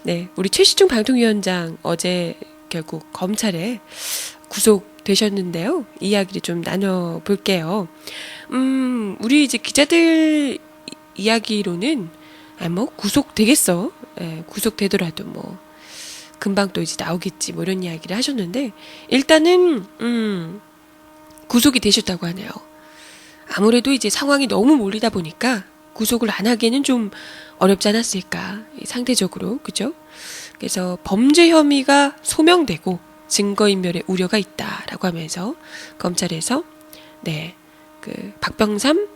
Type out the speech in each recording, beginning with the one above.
네, 우리 최시중 방통위원장 어제 결국 검찰에 구속되셨는데요. 이야기를 좀 나눠볼게요. 우리 이제 기자들 이야기로는, 뭐, 구속되겠어. 예, 구속되더라도 뭐, 금방 또 이제 나오겠지. 뭐 이런 이야기를 하셨는데, 일단은, 구속이 되셨다고 하네요. 아무래도 이제 상황이 너무 몰리다 보니까 구속을 안 하기에는 좀 어렵지 않았을까. 상대적으로. 그죠? 그래서 범죄 혐의가 소명되고 증거인멸의 우려가 있다라고 하면서 검찰에서 네, 그 박병삼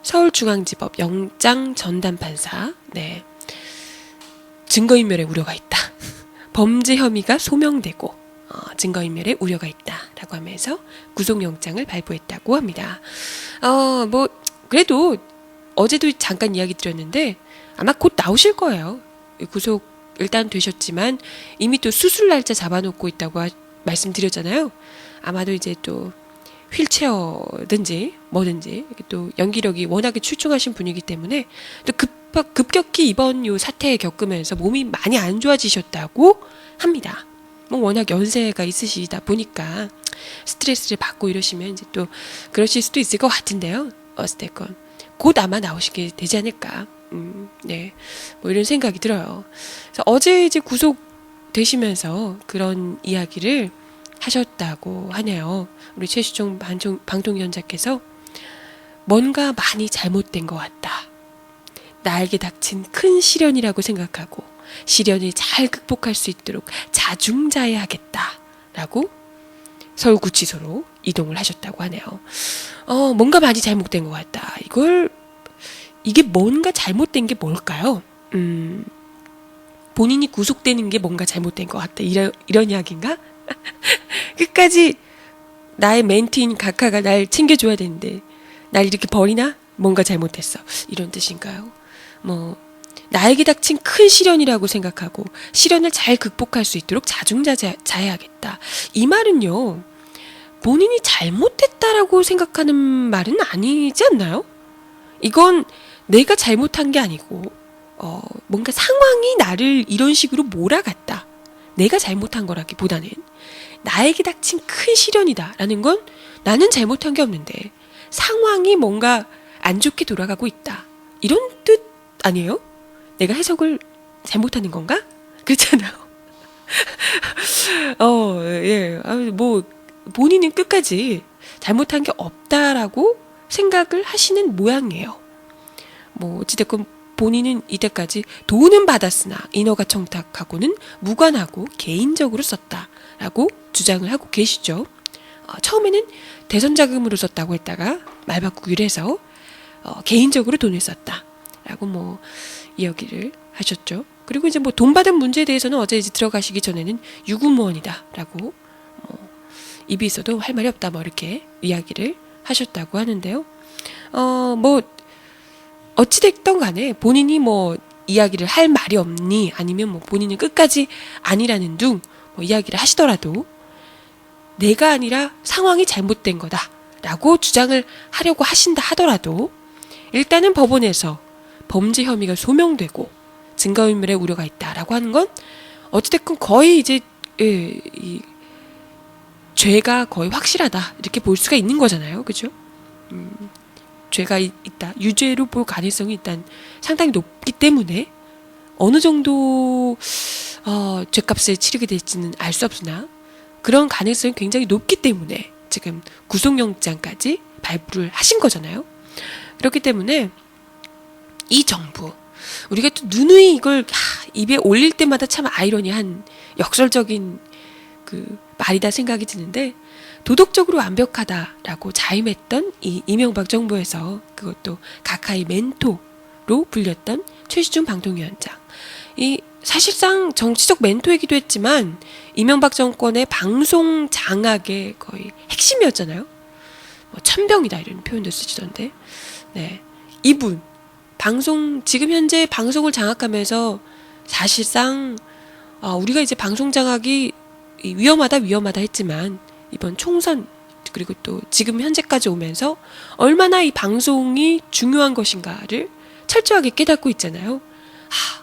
서울중앙지법 영장 전담판사 네, 증거인멸의 우려가 있다. 범죄 혐의가 소명되고 증거인멸의 우려가 있다라고 하면서 구속영장을 발부했다고 합니다. 뭐 그래도 어제도 잠깐 이야기 드렸는데 아마 곧 나오실 거예요. 구속 일단 되셨지만 이미 또 수술 날짜 잡아놓고 있다고 말씀드렸잖아요. 아마도 이제 또 휠체어든지 뭐든지 또 연기력이 워낙에 출중하신 분이기 때문에 또 급격히 이번 요 사태 겪으면서 몸이 많이 안 좋아지셨다고 합니다. 뭐 워낙 연세가 있으시다 보니까 스트레스를 받고 이러시면 이제 또 그러실 수도 있을 것 같은데요. 어찌됐건 곧 아마 나오시게 되지 않을까. 네, 뭐 이런 생각이 들어요. 그래서 어제 이제 구속되시면서 그런 이야기를 하셨다고 하네요. 우리 최시중 방통위원장께서 뭔가 많이 잘못된 것 같다. 나에게 닥친 큰 시련이라고 생각하고 시련을 잘 극복할 수 있도록 자중자애하겠다라고 서울구치소로 이동을 하셨다고 하네요. 뭔가 많이 잘못된 것 같다. 이게 뭔가 잘못된 게 뭘까요? 본인이 구속되는 게 뭔가 잘못된 것 같다. 이런 이야기인가? 끝까지 나의 멘티인 각하가 날 챙겨줘야 되는데 날 이렇게 버리나? 뭔가 잘못했어. 이런 뜻인가요? 뭐 나에게 닥친 큰 시련이라고 생각하고 시련을 잘 극복할 수 있도록 자중자애하겠다. 이 말은요. 본인이 잘못했다라고 생각하는 말은 아니지 않나요? 이건 내가 잘못한 게 아니고 뭔가 상황이 나를 이런 식으로 몰아갔다. 내가 잘못한 거라기보다는 나에게 닥친 큰 시련이다라는 건 나는 잘못한 게 없는데 상황이 뭔가 안 좋게 돌아가고 있다. 이런 뜻 아니에요? 내가 해석을 잘못하는 건가? 그렇잖아요. 예. 뭐 본인은 끝까지 잘못한 게 없다라고 생각을 하시는 모양이에요. 뭐 어찌됐건 본인은 이때까지 돈은 받았으나 인허가 청탁하고는 무관하고 개인적으로 썼다라고 주장을 하고 계시죠. 처음에는 대선 자금으로 썼다고 했다가 말 바꾸기로 해서 개인적으로 돈을 썼다라고 뭐 이야기를 하셨죠. 그리고 이제 뭐 돈 받은 문제에 대해서는 어제 이제 들어가시기 전에는 유구무원이다라고 입이 있어도 할 말이 없다 뭐 이렇게 이야기를 하셨다고 하는데요. 뭐 어찌됐던 간에 본인이 뭐 이야기를 할 말이 없니 아니면 뭐 본인은 끝까지 아니라는 둥 뭐 이야기를 하시더라도 내가 아니라 상황이 잘못된 거다라고 주장을 하려고 하신다 하더라도 일단은 법원에서 범죄 혐의가 소명되고 증거인멸의 우려가 있다라고 하는 건 어찌됐건 거의 이제 이 죄가 거의 확실하다 이렇게 볼 수가 있는 거잖아요. 그죠? 죄가 있다. 유죄로 볼 가능성이 일단 상당히 높기 때문에 어느 정도 죄값을 치르게 될지는 알 수 없으나 그런 가능성이 굉장히 높기 때문에 지금 구속영장까지 발부를 하신 거잖아요. 그렇기 때문에 이 정부 우리가 또 누누이 이걸 입에 올릴 때마다 참 아이러니한 역설적인 그 말이다 생각이 드는데 도덕적으로 완벽하다라고 자임했던 이 이명박 정부에서 그것도 각하의 멘토로 불렸던 최시중 방통위원장 이 사실상 정치적 멘토이기도 했지만 이명박 정권의 방송 장악의 거의 핵심이었잖아요. 뭐 천병이다 이런 표현도 쓰시던데 네 이분 지금 현재 방송을 장악하면서 사실상 우리가 이제 방송 장악이 위험하다 했지만 이번 총선 그리고 또 지금 현재까지 오면서 얼마나 이 방송이 중요한 것인가를 철저하게 깨닫고 있잖아요.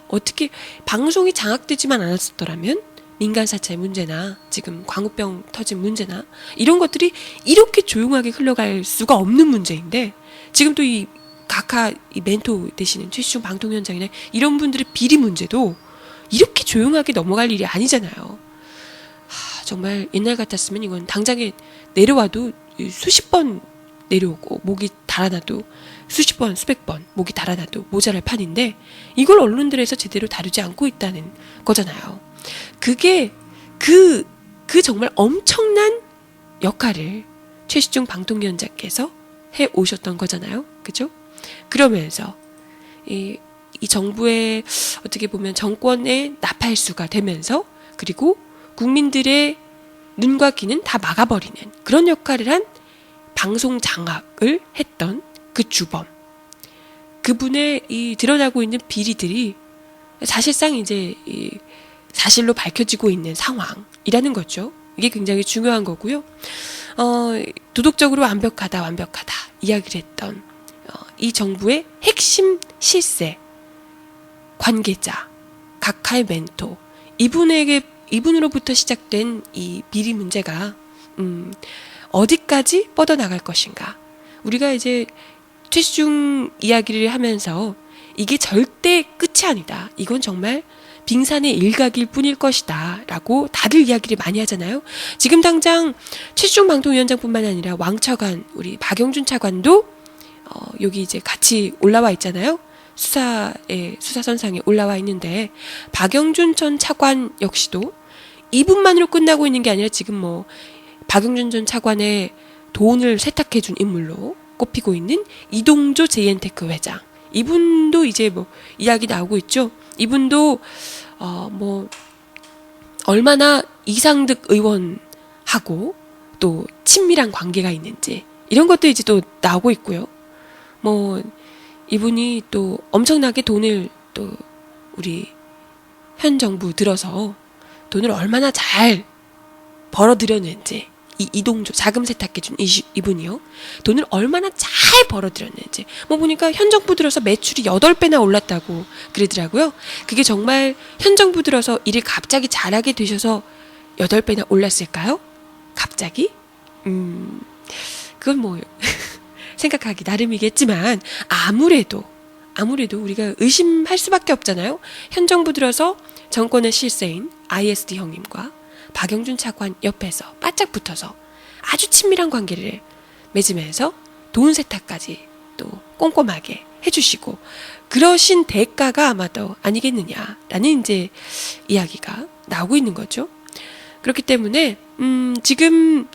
어떻게 방송이 장악되지만 않았더라면 민간사찰 문제나 지금 광우병 터진 문제나 이런 것들이 이렇게 조용하게 흘러갈 수가 없는 문제인데, 지금 또 이 각하 이 멘토 되시는 최시중 방통위원장이나 이런 분들의 비리 문제도 이렇게 조용하게 넘어갈 일이 아니잖아요. 정말 옛날 같았으면 이건 당장에 내려와도 수십 번 내려오고 목이 달아나도 수십 번 수백 번 목이 달아나도 모자랄 판인데, 이걸 언론들에서 제대로 다루지 않고 있다는 거잖아요. 그게 그 정말 엄청난 역할을 최시중 방통위원장께서 해 오셨던 거잖아요. 그죠? 그러면서 이 정부의 어떻게 보면 정권의 나팔수가 되면서, 그리고 국민들의 눈과 귀는 다 막아버리는 그런 역할을 한 방송 장악을 했던 그 주범, 그분의 이 드러나고 있는 비리들이 사실상 이제 이 사실로 밝혀지고 있는 상황이라는 거죠. 이게 굉장히 중요한 거고요. 도덕적으로 완벽하다 이야기를 했던 이 정부의 핵심 실세 관계자 각하의 멘토, 이분으로부터 시작된 이 비리 문제가 어디까지 뻗어나갈 것인가. 우리가 이제 최시중 이야기를 하면서 이게 절대 끝이 아니다, 이건 정말 빙산의 일각일 뿐일 것이다 라고 다들 이야기를 많이 하잖아요. 지금 당장 최시중 방통위원장뿐만 아니라 왕차관, 우리 박영준 차관도 여기 이제 같이 올라와 있잖아요. 수사선상에 올라와 있는데, 박영준 전 차관 역시도 이분만으로 끝나고 있는 게 아니라 지금 뭐 박영준 전 차관의 돈을 세탁해준 인물로 꼽히고 있는 이동조 JN테크 회장, 이분도 이제 뭐 이야기 나오고 있죠. 이분도 뭐 얼마나 이상득 의원하고 또 친밀한 관계가 있는지 이런 것도 이제 또 나오고 있고요. 뭐 이분이 또 엄청나게 돈을 또 우리 현 정부 들어서 돈을 얼마나 잘 벌어들였는지, 이 이동조 자금 세탁해준 이분이요, 돈을 얼마나 잘 벌어들였는지 뭐 보니까 현 정부 들어서 매출이 8배나 올랐다고 그러더라고요. 그게 정말 현 정부 들어서 일을 갑자기 잘하게 되셔서 8배나 올랐을까요? 갑자기? 그건 뭐 생각하기 나름이겠지만, 아무래도 우리가 의심할 수밖에 없잖아요. 현 정부 들어서 정권의 실세인 ISD 형님과 박영준 차관 옆에서 바짝 붙어서 아주 친밀한 관계를 맺으면서 돈 세탁까지 또 꼼꼼하게 해주시고 그러신 대가가 아마도 아니겠느냐라는 이제 이야기가 나오고 있는 거죠. 그렇기 때문에 지금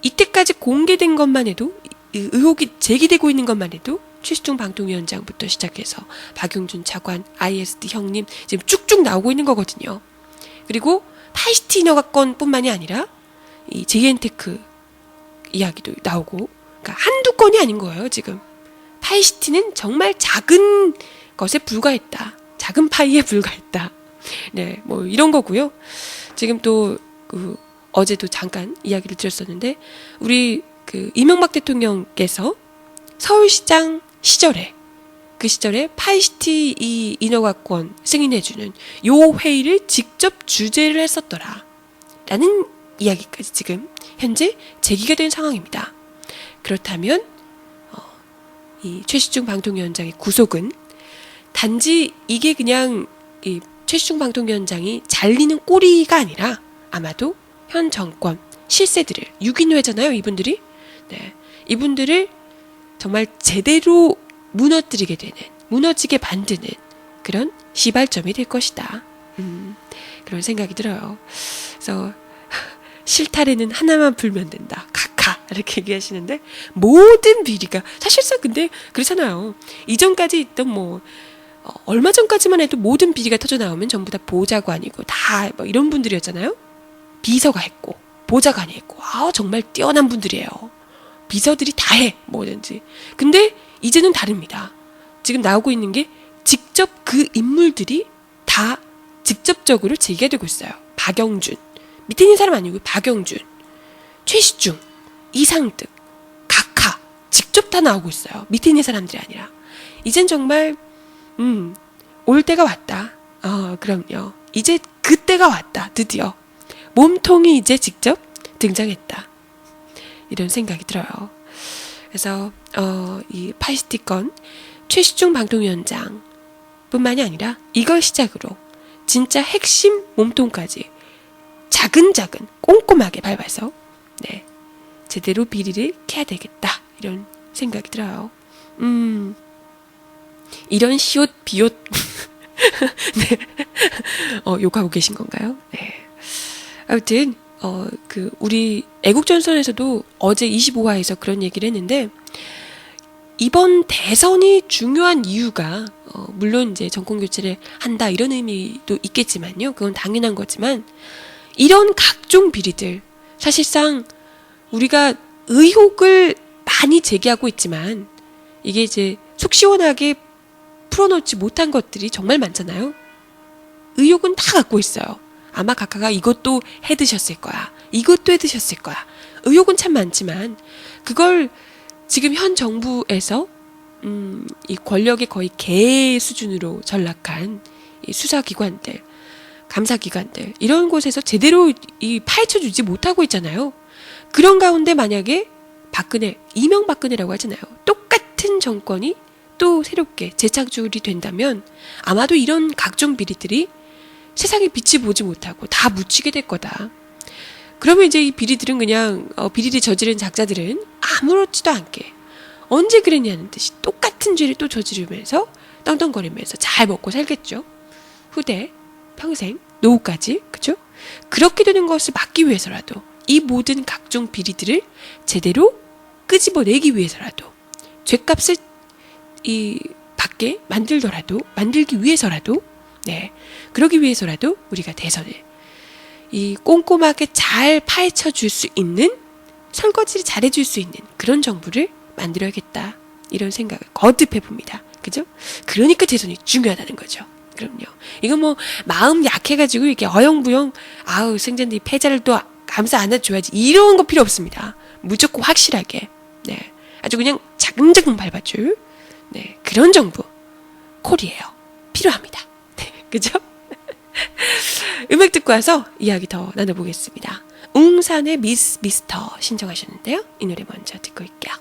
이때까지 공개된 것만 해도, 의혹이 제기되고 있는 것만 해도 최시중 방통위원장부터 시작해서 박용준 차관, ISD 형님 지금 쭉쭉 나오고 있는 거거든요. 그리고 타이시티 인허가건뿐만이 아니라 이 JN테크 이야기도 나오고, 그러니까 한두 건이 아닌 거예요. 지금 타이시티는 정말 작은 것에 불과했다, 작은 파이에 불과했다. 네, 뭐 이런 거고요. 지금 또 어제도 잠깐 이야기를 드렸었는데, 우리 이명박 대통령께서 서울시장 시절에, 그 시절에 파이시티 이 인허가권 승인해주는 요 회의를 직접 주재를 했었더라 라는 이야기까지 지금 현재 제기가 된 상황입니다. 그렇다면 이 최시중 방통위원장의 구속은 단지 이게 그냥 이 최시중 방통위원장이 잘리는 꼬리가 아니라 아마도 현 정권 실세들을, 6인회잖아요 이분들이. 네, 이분들을 정말 제대로 무너지게 만드는 그런 시발점이 될 것이다. 그런 생각이 들어요. 그래서 실타래는 하나만 불면 된다, 각하 이렇게 얘기하시는데, 모든 비리가 사실상 근데 그렇잖아요. 이전까지 있던 뭐 얼마 전까지만 해도 모든 비리가 터져 나오면 전부 다 보좌관이고 다 뭐 이런 분들이었잖아요. 비서가 했고 보좌관이 했고, 정말 뛰어난 분들이에요. 비서들이 다 해, 뭐든지. 근데 이제는 다릅니다. 지금 나오고 있는 게 직접 그 인물들이 다 직접적으로 제기가 되고 있어요. 박영준, 밑에 있는 사람 아니고 박영준, 최시중, 이상득, 각하, 직접 다 나오고 있어요. 밑에 있는 사람들이 아니라. 이젠 정말 올 때가 왔다. 그럼요. 이제 그때가 왔다. 드디어. 몸통이 이제 직접 등장했다. 이런 생각이 들어요. 그래서 이 파이스티건 최시중 방통위원장 뿐만이 아니라 이걸 시작으로 진짜 핵심 몸통까지 차근차근 꼼꼼하게 밟아서 네, 제대로 비리를 캐야 되겠다. 이런 생각이 들어요. 이런 시옷 비옷 네. 욕하고 계신 건가요? 네. 아무튼 우리 애국전선에서도 어제 25화에서 그런 얘기를 했는데, 이번 대선이 중요한 이유가 물론 이제 정권 교체를 한다 이런 의미도 있겠지만요. 그건 당연한 거지만 이런 각종 비리들, 사실상 우리가 의혹을 많이 제기하고 있지만 이게 이제 속 시원하게 풀어놓지 못한 것들이 정말 많잖아요. 의혹은 다 갖고 있어요. 아마 각하가 이것도 해드셨을 거야. 이것도 해드셨을 거야. 의혹은 참 많지만 그걸 지금 현 정부에서 이 권력의 거의 개 수준으로 전락한 이 수사기관들, 감사기관들 이런 곳에서 제대로 이 파헤쳐주지 못하고 있잖아요. 그런 가운데 만약에 이명박근혜라고 하잖아요. 똑같은 정권이 또 새롭게 재창출이 된다면 아마도 이런 각종 비리들이 세상에 빛이 보지 못하고 다 묻히게 될 거다. 그러면 이제 이 비리들은 그냥 비리를 저지른 작자들은 아무렇지도 않게 언제 그랬냐는 듯이 똑같은 죄를 또 저지르면서 떵떵거리면서 잘 먹고 살겠죠. 후대, 평생, 노후까지. 그죠? 그렇게 되는 것을 막기 위해서라도 이 모든 각종 비리들을 제대로 끄집어내기 위해서라도 죗값을 만들기 위해서라도 그러기 위해서라도 우리가 대선을 꼼꼼하게 잘 파헤쳐 줄 수 있는, 설거지를 잘 해줄 수 있는 그런 정부를 만들어야겠다. 이런 생각을 거듭 해봅니다. 그죠? 그러니까 대선이 중요하다는 거죠. 그럼요. 이거 뭐 마음 약해가지고 이렇게 어영부영 승전들이 패자를 또 감싸 안아줘야지 이런 거 필요 없습니다. 무조건 확실하게 아주 그냥 자근자근 밟아줄 그런 정부 콜이에요. 필요합니다. 그죠? 음악 듣고 와서 이야기 더 나눠보겠습니다. 웅산의 미스터 신청하셨는데요. 이 노래 먼저 듣고 올게요.